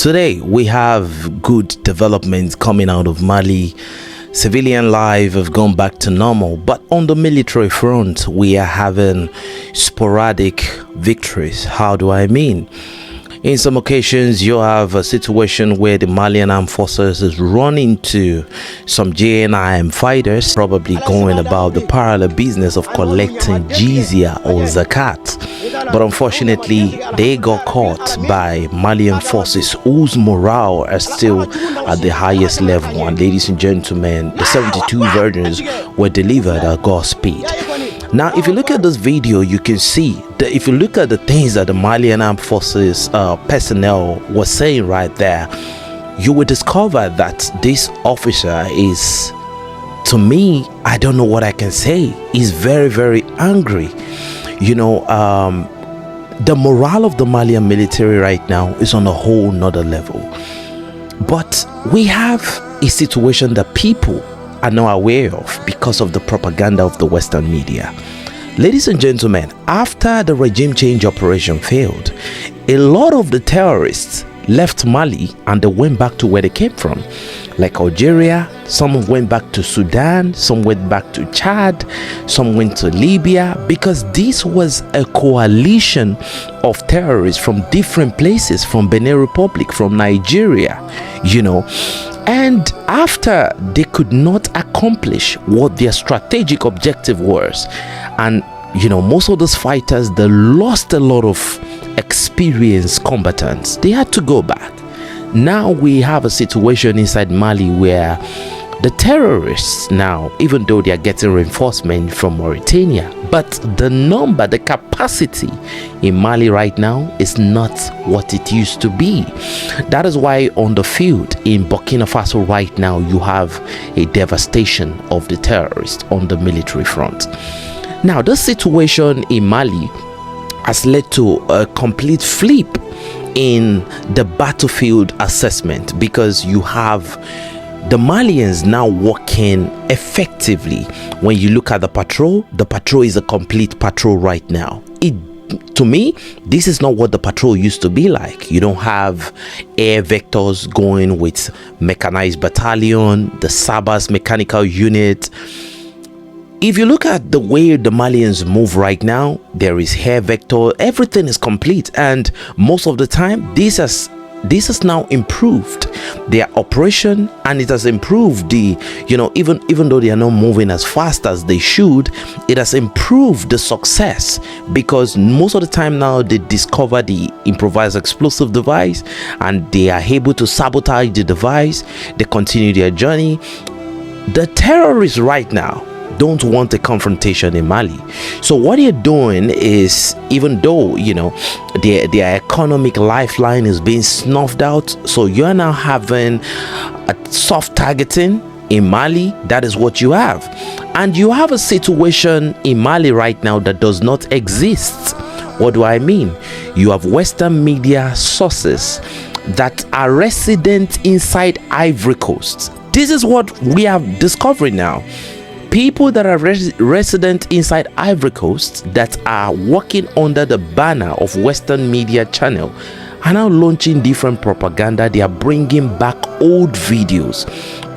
Today we have good developments coming out of Mali. Civilian life have gone back to normal, but on the military front we are having sporadic victories. How do I mean? In some occasions, you have a situation where the Malian armed forces is running into some JNIM fighters, probably going about the parallel business of collecting jizya or zakat. But unfortunately, they got caught by Malian forces whose morale is still at the highest level. And ladies and gentlemen, the 72 virgins were delivered at God's speed. Now, if you look at this video, you can see that if you look at the things that the Malian armed forces personnel was saying right there, you will discover that this officer is, to me, I don't know what I can say. He's very, very angry. You know, the morale of the Malian military right now is on a whole nother level. But we have a situation that people are not aware of because of the propaganda of the Western media. Ladies and gentlemen, after the regime change operation failed, a lot of the terrorists left Mali and they went back to where they came from, like Algeria. Some went back to Sudan, some went back to Chad, some went to Libya, because this was a coalition of terrorists from different places, from Benin Republic, from Nigeria, you know. And after they could not accomplish what their strategic objective was, and you know, most of those fighters, they lost a lot of experienced combatants, they had to go back. Now we have a situation inside Mali where the terrorists now, even though they are getting reinforcement from Mauritania, but the number, the capacity in Mali right now is not what it used to be. That is why on the field in Burkina Faso right now, you have a devastation of the terrorists on the military front. Now, this situation in Mali has led to a complete flip in the battlefield assessment, because you have the Malians now working effectively. When you look at the patrol is a complete patrol right now. To me, this is not what the patrol used to be like. You don't have air vectors going with mechanized battalion, the Sabas mechanical unit. If you look at the way the Malians move right now, there is air vector, everything is complete, and most of the time this has now improved their operation, and it has improved the, you know, even though they are not moving as fast as they should, it has improved the success, because most of the time now they discover the improvised explosive device and they are able to sabotage the device. They continue their journey. The terrorists right now don't want a confrontation in Mali. So what they're doing is, even though, you know, their economic lifeline is being snuffed out, so you're now having a soft targeting in Mali. That is what you have. And you have a situation in Mali right now that does not exist. What do I mean? You have Western media sources that are resident inside Ivory Coast. This is what we are discovering now. People that are resident inside Ivory Coast that are working under the banner of Western media channel are now launching different propaganda. They are bringing back old videos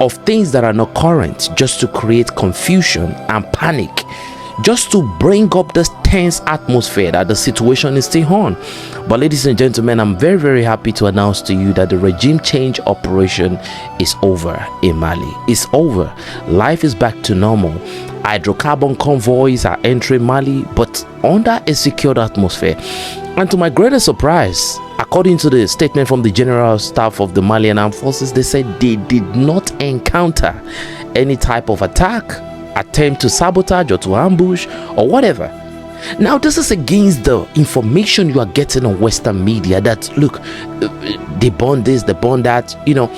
of things that are not current, just to create confusion and panic, just to bring up this tense atmosphere that the situation is still on. But ladies and gentlemen, I'm very, very happy to announce to you that the regime change operation is over in Mali. It's over. Life is back to normal. Hydrocarbon convoys are entering Mali, but under a secured atmosphere. And to my greatest surprise, according to the statement from the General Staff of the Malian Armed Forces, they said they did not encounter any type of attack, attempt to sabotage or to ambush or whatever. Now, this is against the information you are getting on Western media that, look, they burn this, they burn that, you know.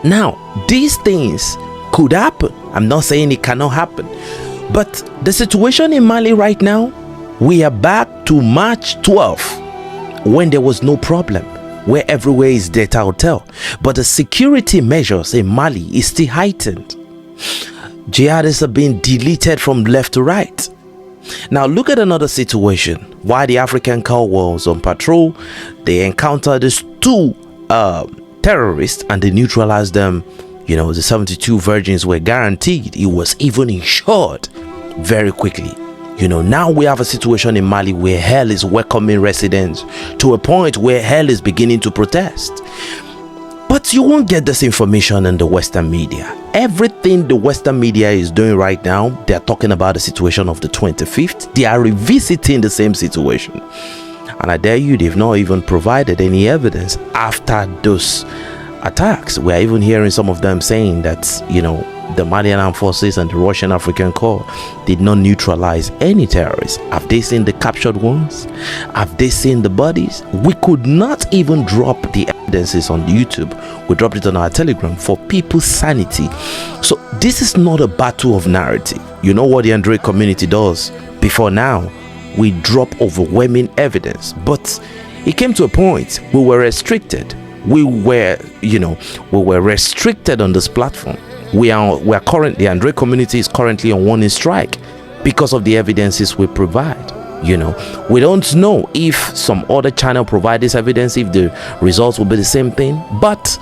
Now, these things could happen. I'm not saying it cannot happen. But the situation in Mali right now, we are back to March 12th, when there was no problem, where everywhere is data hotel. But the security measures in Mali is still heightened. Jihadists are being deleted from left to right. Now look at another situation. While the African Corps was on patrol, they encountered these two terrorists and they neutralized them. You know, the 72 virgins were guaranteed. It was even insured very quickly. You know, now we have a situation in Mali where hell is welcoming residents to a point where hell is beginning to protest. But you won't get this information in the Western media. Everything the Western media is doing right now, they're talking about the situation of the 25th. They are revisiting the same situation. And I dare you, they've not even provided any evidence after those attacks. We're even hearing some of them saying that, you know, the Malian Armed Forces and the Russian African Corps did not neutralize any terrorists. Have they seen the captured ones? Have they seen the bodies? We could not even drop the evidences on YouTube. We dropped it on our Telegram for people's sanity. So this is not a battle of narrative. You know what the Android community does? Before now, we drop overwhelming evidence. But it came to a point we were restricted. We were restricted on this platform. We are currently, the Android community is currently on warning strike because of the evidences we provide. You know, we don't know if some other channel provide this evidence, if the results will be the same thing, but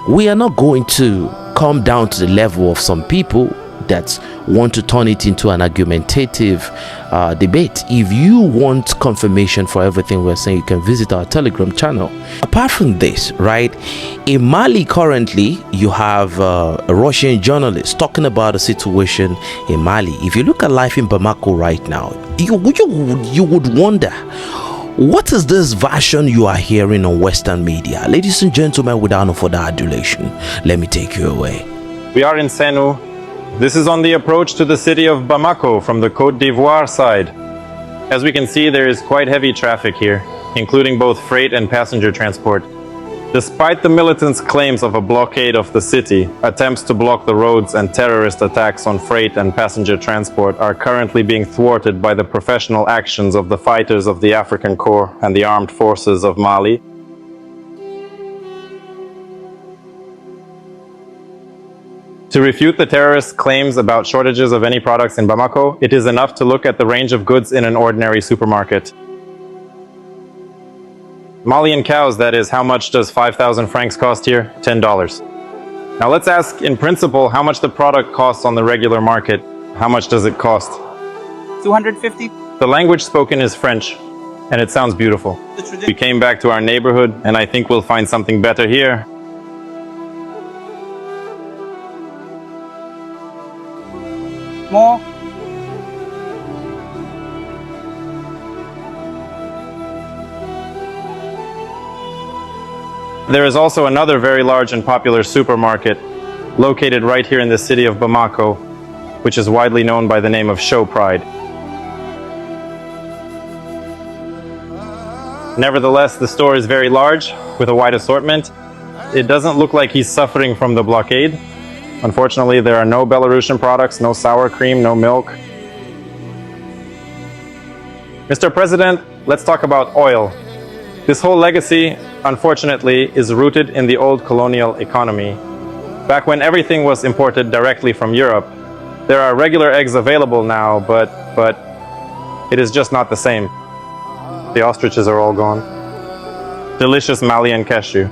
we are not going to come down to the level of some people that want to turn it into an argumentative debate. If you want confirmation for everything we're saying, you can visit our Telegram channel. Apart from this, right, in Mali currently, you have a Russian journalist talking about the situation in Mali. If you look at life in Bamako right now, you would wonder, what is this version you are hearing on Western media? Ladies and gentlemen, without no further adulation, let me take you away. We are in Senu. This is on the approach to the city of Bamako from the Côte d'Ivoire side. As we can see, there is quite heavy traffic here, including both freight and passenger transport. Despite the militants' claims of a blockade of the city, attempts to block the roads and terrorist attacks on freight and passenger transport are currently being thwarted by the professional actions of the fighters of the African Corps and the armed forces of Mali. To refute the terrorists' claims about shortages of any products in Bamako, it is enough to look at the range of goods in an ordinary supermarket. Malian cows, that is, how much does 5,000 francs cost here? $10. Now let's ask, in principle, how much the product costs on the regular market. How much does it cost? 250. The language spoken is French, and it sounds beautiful. We came back to our neighborhood, and I think we'll find something better here. More. There is also another very large and popular supermarket located right here in the city of Bamako, which is widely known by the name of Show Pride. Nevertheless, the store is very large with a wide assortment. It doesn't look like he's suffering from the blockade. Unfortunately, there are no Belarusian products, no sour cream, no milk. Mr. President, let's talk about oil. This whole legacy, unfortunately, is rooted in the old colonial economy. Back when everything was imported directly from Europe, there are regular eggs available now, but it is just not the same. The ostriches are all gone. Delicious Malian cashew.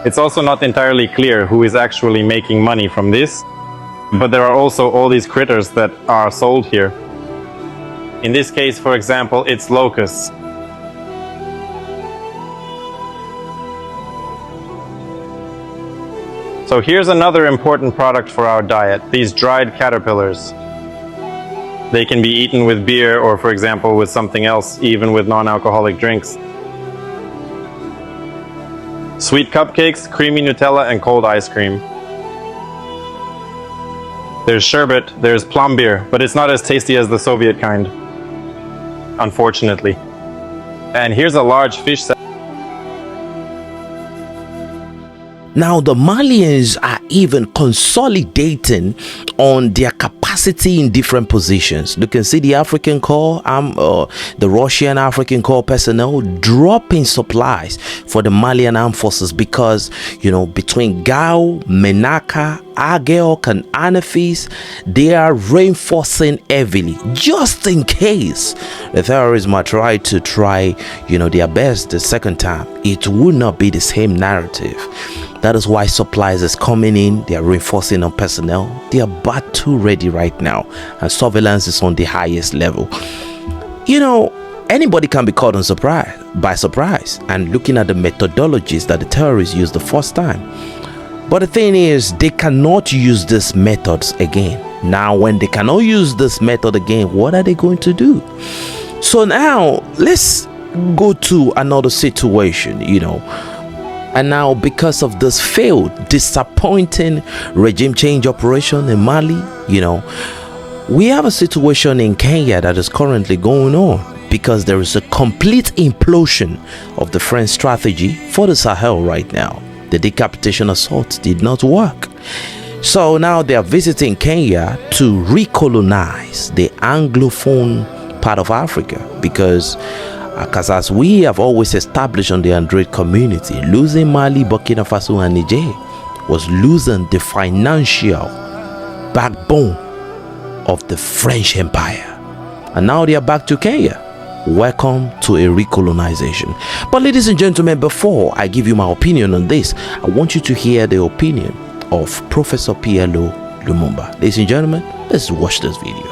It's also not entirely clear who is actually making money from this, but there are also all these critters that are sold here. In this case, for example, it's locusts. So here's another important product for our diet, these dried caterpillars. They can be eaten with beer or, for example, with something else, even with non-alcoholic drinks. Sweet cupcakes, creamy Nutella, and cold ice cream. There's sherbet, there's plum beer, but it's not as tasty as the Soviet kind, unfortunately. And here's a large fish salad. Now, the Malians are even consolidating on their capacity in different positions. You can see the African Corps, the Russian African Corps personnel dropping supplies for the Malian armed forces because, between Gao, Menaka, Ageok, and Anafis, they are reinforcing heavily just in case the terrorists might try their best the second time. It will not be the same narrative. That is why supplies is coming in. They are reinforcing on personnel. They are battle ready right now, and surveillance is on the highest level. Anybody can be caught by surprise and looking at the methodologies that the terrorists used the first time. But the thing is, they cannot use these methods again. Now, when they cannot use this method again, what are they going to do? So now, let's go to another situation, And now, because of this failed, disappointing regime change operation in Mali, we have a situation in Kenya that is currently going on because there is a complete implosion of the French strategy for the Sahel right now. The decapitation assault did not work. So now they are visiting Kenya to recolonize the Anglophone part of Africa because as we have always established on the Android community, losing Mali, Burkina Faso, and Niger was losing the financial backbone of the French Empire. And now they are back to Kenya. Welcome to a recolonization. But ladies and gentlemen, before I give you my opinion on this, I want you to hear the opinion of Professor PLO Lumumba. Ladies and gentlemen, let's watch this video.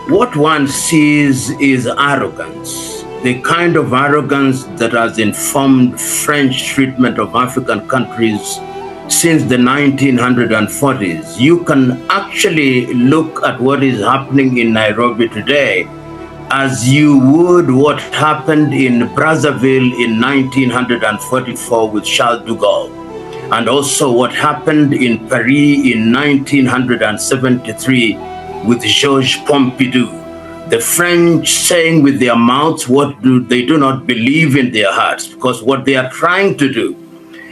What one sees is arrogance. The kind of arrogance that has informed French treatment of African countries since the 1940s. You can actually look at what is happening in Nairobi today as you would what happened in Brazzaville in 1944 with Charles de Gaulle, and also what happened in Paris in 1973 with Georges Pompidou. The French saying with their mouths what they do not believe in their hearts, because what they are trying to do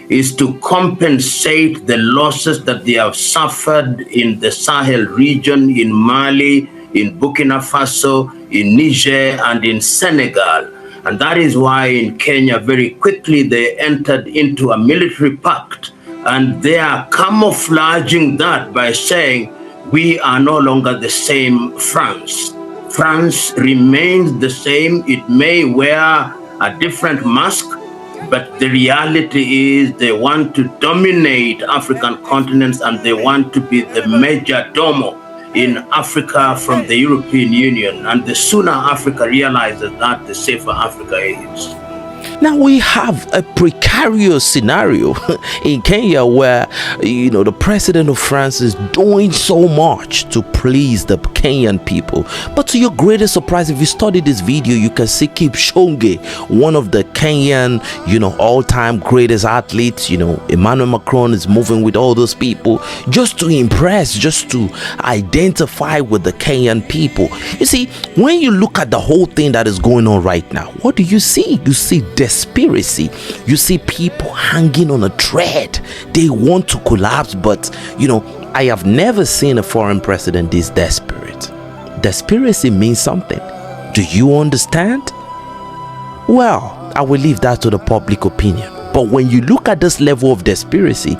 is to compensate the losses that they have suffered in the Sahel region, in Mali, in Burkina Faso, in Niger, and in Senegal. And that is why in Kenya, very quickly, they entered into a military pact. And they are camouflaging that by saying, we are no longer the same France. France remains the same. It may wear a different mask, but the reality is they want to dominate African continents and they want to be the major domo in Africa from the European Union. And the sooner Africa realizes that, the safer Africa is. Now we have a precarious scenario in Kenya where, the president of France is doing so much to please the Kenyan people. But to your greatest surprise, if you study this video, you can see Kipchoge, one of the Kenyan, all-time greatest athletes. Emmanuel Macron is moving with all those people just to impress, just to identify with the Kenyan people. You see, when you look at the whole thing that is going on right now, what do you see? You see conspiracy. You see people hanging on a thread. They want to collapse, but I have never seen a foreign president this desperate. Desperacy means something. Do you understand? Well, I will leave that to the public opinion. But when you look at this level of desperacy,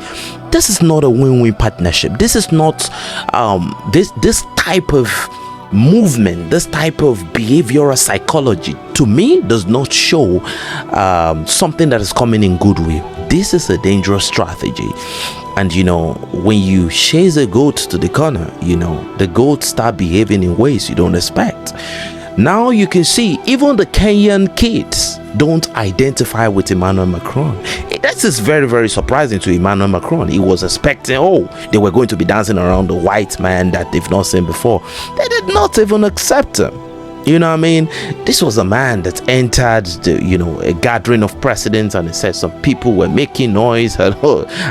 this is not a win-win partnership. This is not this type of movement, this type of behavioral psychology, to me, does not show something that is coming in goodwill. This is a dangerous strategy. And when you chase a goat to the corner, the goat start behaving in ways you don't expect. Now you can see even the Kenyan kids don't identify with Emmanuel Macron. That is very, very surprising to Emmanuel Macron. He was expecting, they were going to be dancing around the white man that they've not seen before. They did not even accept him. You know what I mean? This was a man that entered a gathering of presidents, and he said some people were making noise. And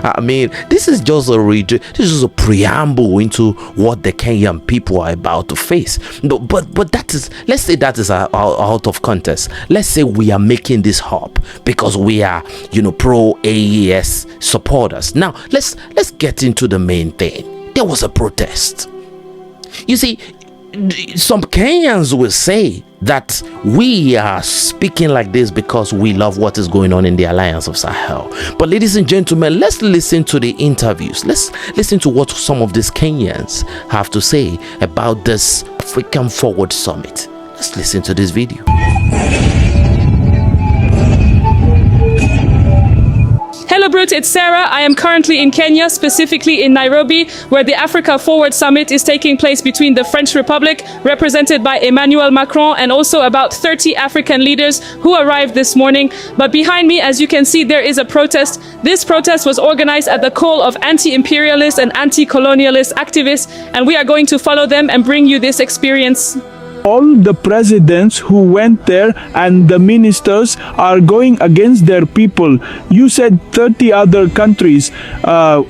I mean, this is just a preamble into what the Kenyan people are about to face. No, but that is, let's say that is out of context. Let's say we are making this up because we are pro AES supporters. Now let's get into the main thing. There was a protest. You see, some Kenyans will say that we are speaking like this because we love what is going on in the Alliance of Sahel. But ladies and gentlemen, let's listen to the interviews. Let's listen to what some of these Kenyans have to say about this African Forward Summit. Let's listen to this video. Hello Brute, it's Sarah. I am currently in Kenya, specifically in Nairobi, where the Africa Forward Summit is taking place between the French Republic, represented by Emmanuel Macron, and also about 30 African leaders who arrived this morning. But behind me, as you can see, there is a protest. This protest was organized at the call of anti-imperialist and anti-colonialist activists, and we are going to follow them and bring you this experience. All the presidents who went there and the ministers are going against their people. You said 30 other countries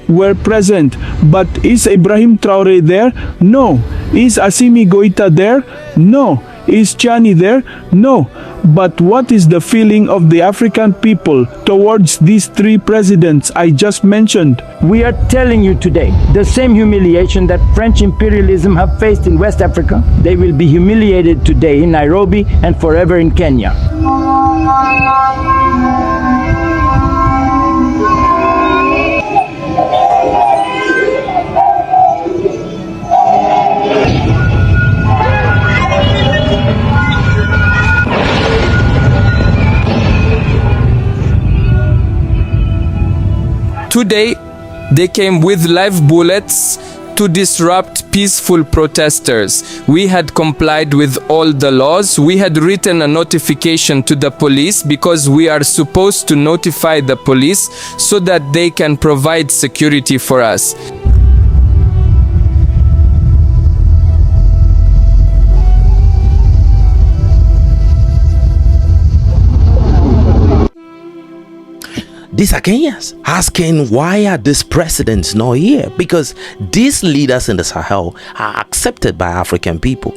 were present, but is Ibrahim Traore there? No. Is Assimi Goita there? No. Is Chani there? No. But what is the feeling of the African people towards these three presidents I just mentioned? We are telling you today, the same humiliation that French imperialism have faced in West Africa, they will be humiliated today in Nairobi and forever in Kenya. Today, they came with live bullets to disrupt peaceful protesters. We had complied with all the laws. We had written a notification to the police because we are supposed to notify the police so that they can provide security for us. These are Kenyans asking, why are these presidents not here? Because these leaders in the Sahel are accepted by African people.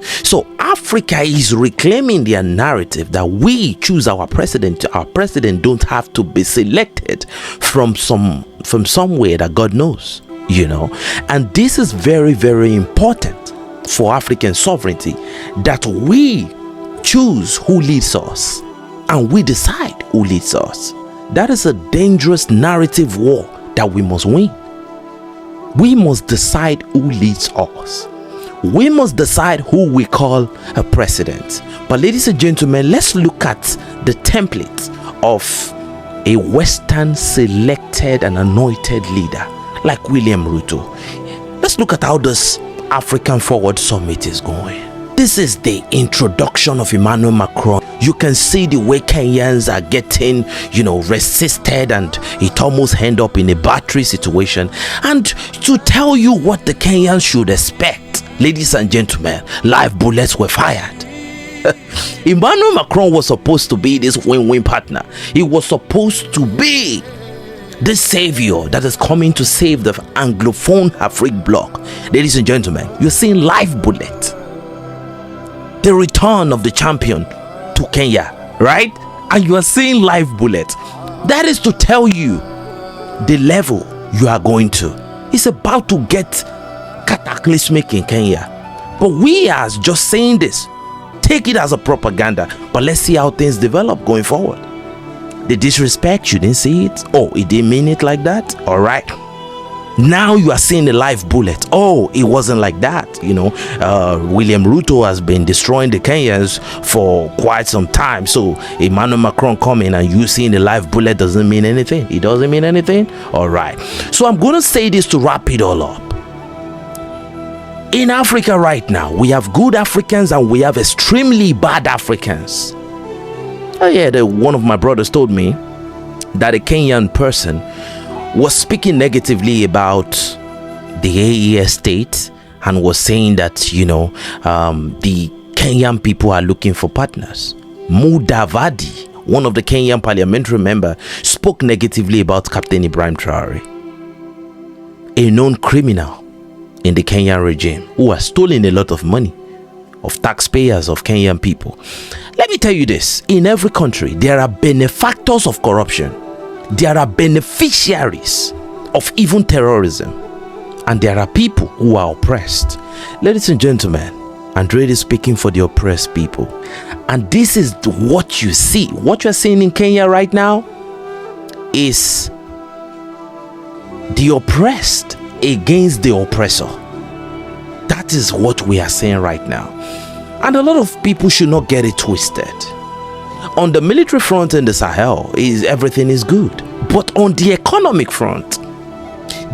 So Africa is reclaiming their narrative that we choose our president. Our president don't have to be selected from somewhere that God knows, And this is very, very important for African sovereignty, that we choose who leads us and we decide who leads us. That is a dangerous narrative war that we must win. We must decide who leads us. We must decide who we call a president. But ladies and gentlemen, let's look at the template of a Western selected and anointed leader like William Ruto. Let's look at how this African Forward Summit is going. This is the introduction of Emmanuel Macron. You can see the way Kenyans are getting, resisted, and it almost end up in a battery situation. And to tell you what the Kenyans should expect, ladies and gentlemen, live bullets were fired. Emmanuel Macron was supposed to be this win-win partner. He was supposed to be the savior that is coming to save the Anglophone Afrique bloc. Ladies and gentlemen, you're seeing live bullet. The return of the champion to Kenya, right? And you are seeing live bullets. That is to tell you the level you are going to. It's about to get cataclysmic in Kenya. But we are just saying this. Take it as a propaganda. But let's see how things develop going forward. The disrespect, you didn't see it? Oh, he didn't mean it like that? All right. Now you are seeing the live bullet. Oh, it wasn't like that. William Ruto has been destroying the Kenyans for quite some time. So Emmanuel Macron coming and you seeing the live bullet doesn't mean anything. It doesn't mean anything. All right. So I'm going to say this to wrap it all up. In Africa right now, we have good Africans and we have extremely bad Africans. Oh yeah, one of my brothers told me that a Kenyan person was speaking negatively about the AES state and was saying that, the Kenyan people are looking for partners. Mudavadi, one of the Kenyan parliamentary members, spoke negatively about Captain Ibrahim Traore, a known criminal in the Kenyan regime who has stolen a lot of money of taxpayers of Kenyan people. Let me tell you this, in every country there are benefactors of corruption, there are beneficiaries of even terrorism, and there are people who are oppressed. Ladies and gentlemen, Andre is speaking for the oppressed people, and this is what you see. What you're seeing in Kenya right now is the oppressed against the oppressor. That is what we are saying right now, and a lot of people should not get it twisted. On the military front in the Sahel, everything is good, but on the economic front,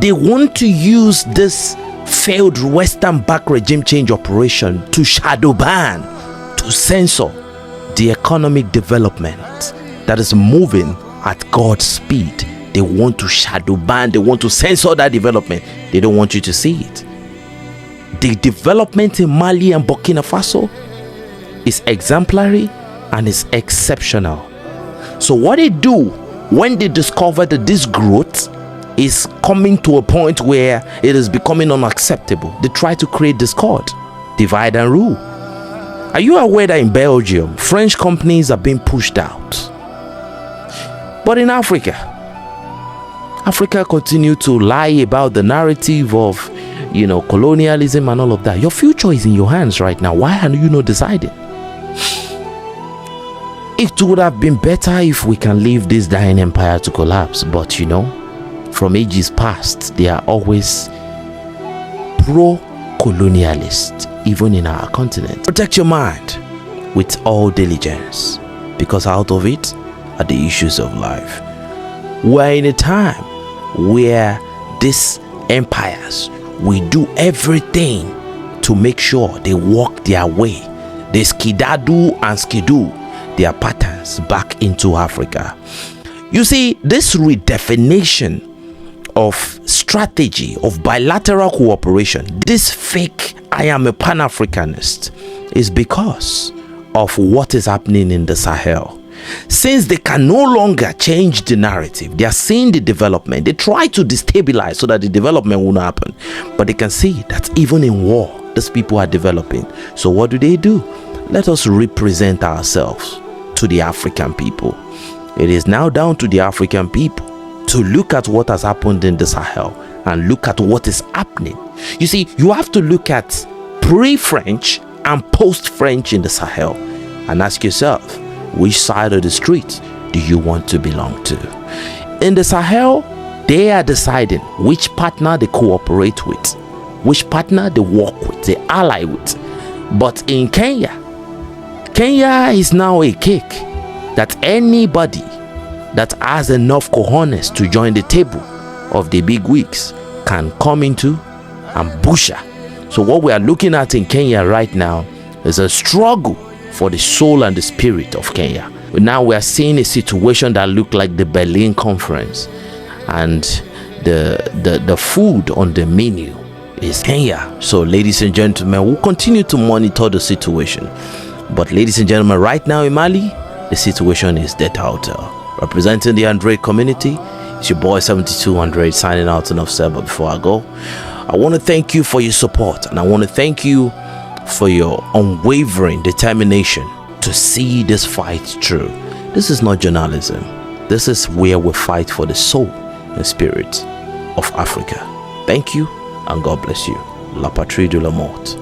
they want to use this failed Western-backed regime change operation to shadow ban, to censor the economic development that is moving at God's speed. They want to shadow ban, they want to censor that development. They don't want you to see it. The development in Mali and Burkina Faso is exemplary and is exceptional. So what they do when they discover that this growth is coming to a point where it is becoming unacceptable, they try to create discord, divide and rule. Are you aware that in Belgium, French companies are being pushed out? But in Africa continue to lie about the narrative of, colonialism and all of that. Your future is in your hands right now. Why are you not deciding? It would have been better if we can leave this dying empire to collapse, but from ages past, they are always pro-colonialist, even in our continent. Protect your mind with all diligence, because out of it are the issues of life. We're in a time where these empires will do everything to make sure they walk their way. They skidadu and skidoo their patterns back into Africa. You see, this redefinition of strategy of bilateral cooperation, this fake I am a Pan-Africanist, is because of what is happening in the Sahel. Since they can no longer change the narrative, they are seeing the development. They try to destabilize so that the development will not happen, but they can see that even in war, these people are developing. So what do? Let us represent ourselves to the African people. It is now down to the African people to look at what has happened in the Sahel and look at what is happening. You see, you have to look at pre-French and post-French in the Sahel and ask yourself, which side of the street do you want to belong to? In the Sahel, they are deciding which partner they cooperate with, which partner they work with, they ally with. But in Kenya is now a cake that anybody that has enough cojones to join the table of the big wigs can come into and busha. So what we are looking at in Kenya right now is a struggle for the soul and the spirit of Kenya. Now we are seeing a situation that looks like the Berlin Conference, and the food on the menu is Kenya. So ladies and gentlemen, we'll continue to monitor the situation. But ladies and gentlemen, right now in Mali, the situation is dead out. Representing the Android community, it's your boy 7200 signing out enough said. But before I go, I want to thank you for your support, and I want to thank you for your unwavering determination to see this fight through. This is not journalism. This is where we fight for the soul and spirit of Africa. Thank you, and God bless you. La patrie de la mort.